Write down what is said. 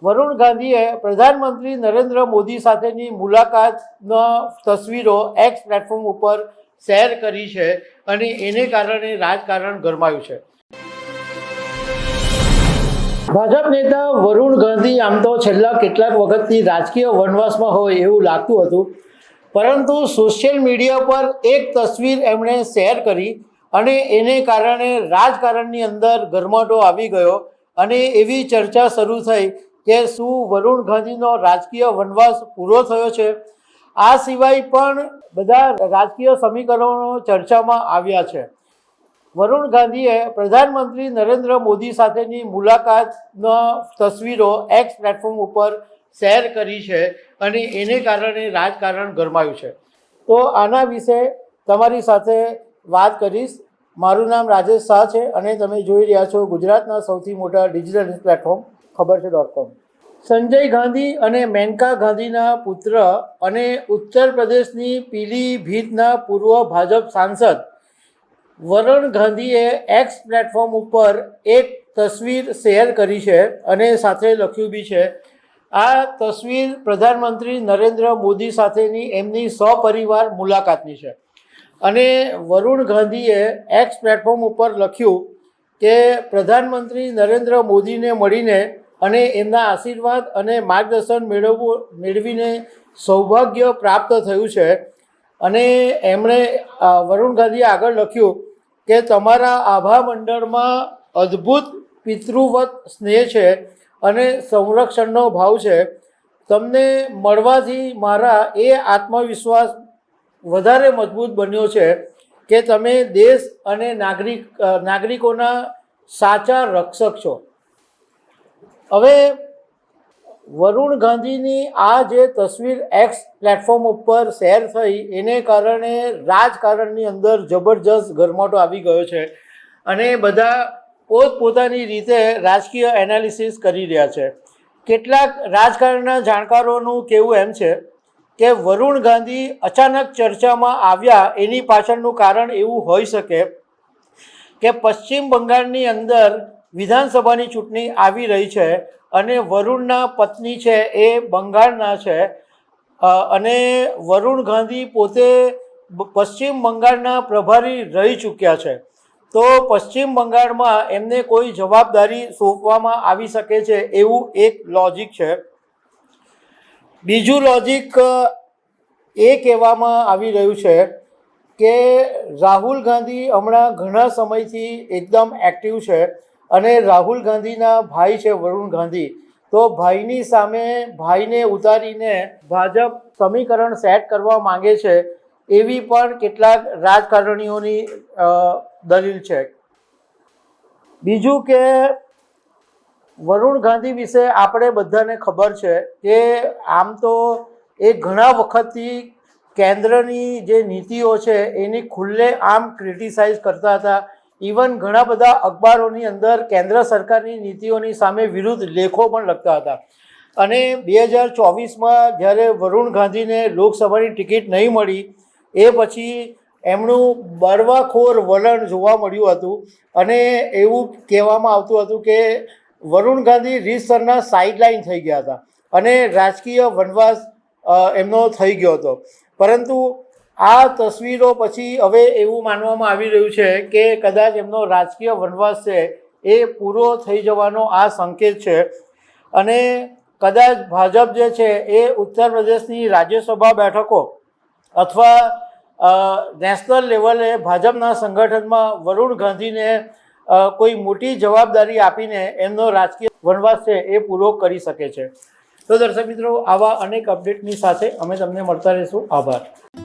વરુણ ગાંધીએ પ્રધાનમંત્રી નરેન્દ્ર મોદી સાથેની મુલાકાતના તસવીરો એક્સ પ્લેટફોર્મ ઉપર શેર કરી છે અને એને કારણે રાજકારણ ગરમાયું છે. ભાજપ નેતા વરુણ ગાંધી આમ તો છેલ્લા કેટલાક વખતથી રાજકીય વનવાસમાં હોય એવું લાગતું હતું, પરંતુ સોશિયલ મીડિયા પર એક તસવીર એમણે શેર કરી અને એને કારણે રાજકારણની અંદર ગરમાટો આવી ગયો અને એવી ચર્ચા શરૂ થઈ કે શું વરુણ ગાંધીનો રાજકીય વનવાસ પૂરો થયો છે. આ સિવાય પણ બધા રાજકીય સમીકરણો ચર્ચામાં આવ્યા છે. વરુણ ગાંધીએ પ્રધાનમંત્રી નરેન્દ્ર મોદી સાથેની મુલાકાતના તસવીરો એક્સ પ્લેટફોર્મ ઉપર શેર કરી છે અને એને કારણે રાજકારણ ગરમાયું છે. તો આના વિશે તમારી સાથે વાત કરીશ. મારું નામ રાજેશ શાહ છે અને તમે જોઈ રહ્યા છો ગુજરાતના સૌથી મોટા ડિજિટલ ન્યૂઝ પ્લેટફોર્મ ખબરછે.com. સંજય ગાંધી અને મેનકા ગાંધીના પુત્ર અને ઉત્તર પ્રદેશની પીલીભીતના પૂર્વ ભાજપ સાંસદ વરુણ ગાંધીએ એક્સ પ્લેટફોર્મ ઉપર એક તસવીર શેર કરી છે અને સાથે લખ્યું બી છે. આ તસવીર પ્રધાનમંત્રી નરેન્દ્ર મોદી સાથેની એમની સપરિવાર મુલાકાતની છે અને વરુણ ગાંધીએ એક્સ પ્લેટફોર્મ ઉપર લખ્યું કે પ્રધાનમંત્રી નરેન્દ્ર મોદીને મળીને અને એમના આશીર્વાદ અને માર્ગદર્શન મેળવીને સૌભાગ્ય પ્રાપ્ત થયું છે. અને એમણે વરુણ ગાંધીએ આગળ લખ્યું કે તમારા આભા મંડળમાં અદ્ભુત પિતૃવત સ્નેહ છે અને સંરક્ષણનો ભાવ છે. તમને મળવાથી મારા એ આત્મવિશ્વાસ વધારે મજબૂત બન્યો છે કે તમે દેશ અને નાગરિકોના સાચા રક્ષક છો. હવે વરુણ ગાંધીની આ જે તસવીર એક્સ પ્લેટફોર્મ ઉપર શેર થઈ એને કારણે રાજકારણની અંદર જબરજસ્ત ગરમાટો આવી ગયો છે અને બધા પોતપોતાની રીતે રાજકીય એનાલિસિસ કરી રહ્યા છે. કેટલાક રાજકારણના જાણકારોનું કહેવું એમ છે કે વરુણ ગાંધી અચાનક ચર્ચામાં આવ્યા એની પાછળનું કારણ એવું હોઈ શકે કે પશ્ચિમ બંગાળની અંદર વિધાનસભાની ચૂંટણી આવી રહી છે અને વરુણના પત્ની છે એ બંગાળના છે અને વરુણ ગાંધી પોતે પશ્ચિમ બંગાળના પ્રભારી રહી ચૂક્યા છે. તો પશ્ચિમ બંગાળમાં એમને કોઈ જવાબદારી સોંપવામાં આવી શકે છે એવું એક લોજિક છે. બીજું લોજિક એ કહેવામાં આવી રહ્યું છે કે રાહુલ ગાંધી હમણાં ઘણા સમયથી એકદમ એક્ટિવ છે અને રાહુલ ગાંધીના ભાઈ છે વરુણ ગાંધી. તો ભાઈની સામે ભાઈને ઉતારીને ભાજપ સમીકરણ સેટ કરવા માંગે છે એવી પણ કેટલાક રાજકારણીઓની દલીલ છે. બીજું કે વરુણ ગાંધી વિશે આપણે બધાને ખબર છે કે આમ તો એ ઘણા વખતથી કેન્દ્રની જે નીતિઓ છે એની ખુલ્લે આમ ક્રિટિસાઇઝ કરતા હતા. ઇવન ઘણા બધા અખબારોની અંદર કેન્દ્ર સરકારની નીતિઓની સામે વિરુદ્ધ લેખો પણ લખતા હતા. અને 2024માં જ્યારે વરુણ ગાંધીને લોકસભાની ટિકિટ નહીં મળી એ પછી એમનું બળવાખોર વલણ જોવા મળ્યું હતું અને એવું કહેવામાં આવતું હતું કે વરુણ ગાંધી રીતસરના સાઇડલાઇન થઈ ગયા હતા અને રાજકીય વનવાસ એમનો થઈ ગયો હતો. પરંતુ આ તસવીરો પછી હવે એવું માનવામાં આવી રહ્યું છે કે કદાચ એમનો રાજકીય વનવાસ છે એ પૂરો થઈ જવાનો આ સંકેત છે અને કદાચ ભાજપ જે છે એ ઉત્તર પ્રદેશની રાજ્યસભા બેઠકો અથવા નેશનલ લેવલે ભાજપના સંગઠનમાં વરુણ ગાંધીને કોઈ મોટી જવાબદારી આપીને એમનો રાજકીય વનવાસ છે એ પૂરો કરી શકે છે. તો દર્શક મિત્રો, આવા અનેક અપડેટની સાથે અમે તમને મળતા રહીશું. આભાર.